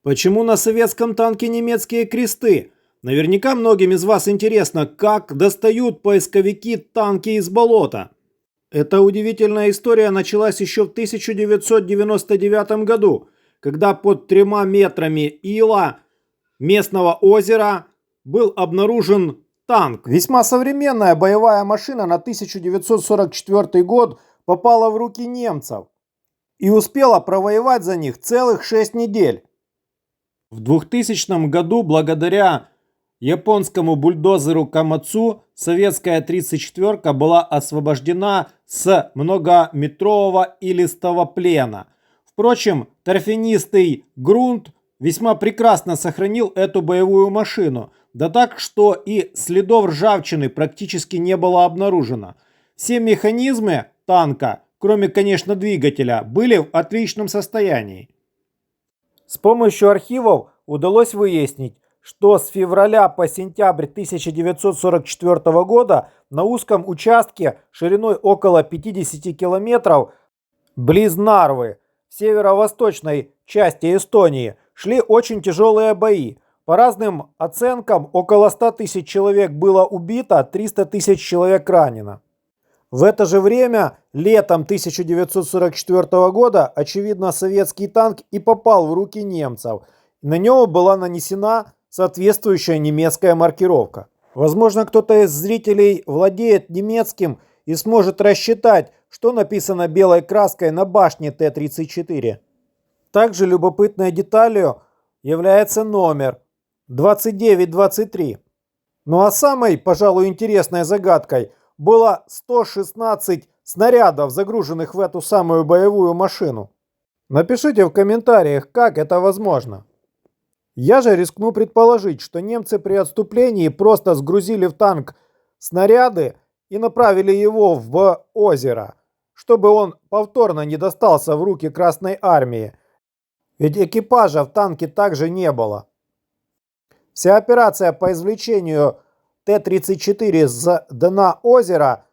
Почему на советском танке немецкие кресты? Наверняка многим из вас интересно, как достают поисковики танки из болота. Эта удивительная история началась еще в 1999 году, когда под 3 метрами ила местного озера был обнаружен танк. Весьма современная боевая машина на 1944 год попала в руки немцев и успела провоевать за них целых 6 недель. В 2000 году благодаря японскому бульдозеру Камацу советская 34-ка была освобождена с многометрового илистого плена. Впрочем, торфянистый грунт весьма прекрасно сохранил эту боевую машину, да так, что и следов ржавчины практически не было обнаружено. Все механизмы танка, кроме, конечно, двигателя, были в отличном состоянии. С помощью архивов удалось выяснить, что с февраля по сентябрь 1944 года на узком участке шириной около 50 километров близ Нарвы в северо-восточной части Эстонии шли очень тяжелые бои. По разным оценкам, около 100 тысяч человек было убито, 300 тысяч человек ранено. В это же время, летом 1944 года, очевидно, советский танк и попал в руки немцев. На него была нанесена соответствующая немецкая маркировка. Возможно, кто-то из зрителей владеет немецким и сможет рассчитать, что написано белой краской на башне Т-34. Также любопытной деталью является номер 2923. Ну а самой, пожалуй, интересной загадкой было 116 снарядов, загруженных в эту самую боевую машину. Напишите в комментариях, как это возможно. Я же рискну предположить, что немцы при отступлении просто сгрузили в танк снаряды и направили его в озеро, чтобы он повторно не достался в руки Красной Армии. Ведь экипажа в танке также не было. Вся операция по извлечению Т-34 с дна озера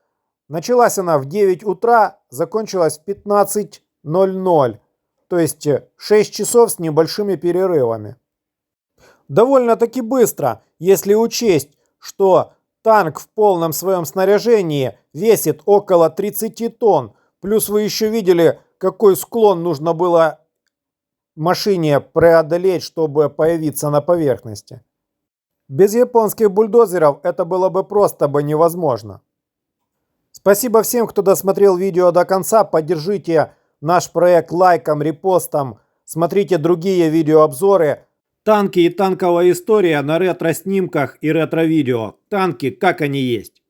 началась она в 9 утра, закончилась в 15:00, то есть 6 часов с небольшими перерывами. Довольно-таки быстро, если учесть, что танк в полном своем снаряжении весит около 30 тонн, плюс вы еще видели, какой склон нужно было машине преодолеть, чтобы появиться на поверхности. Без японских бульдозеров это было бы просто невозможно. Спасибо всем, кто досмотрел видео до конца. Поддержите наш проект лайком, репостом. Смотрите другие видеообзоры. Танки и танковая история на ретро-снимках и ретро-видео. Танки, как они есть.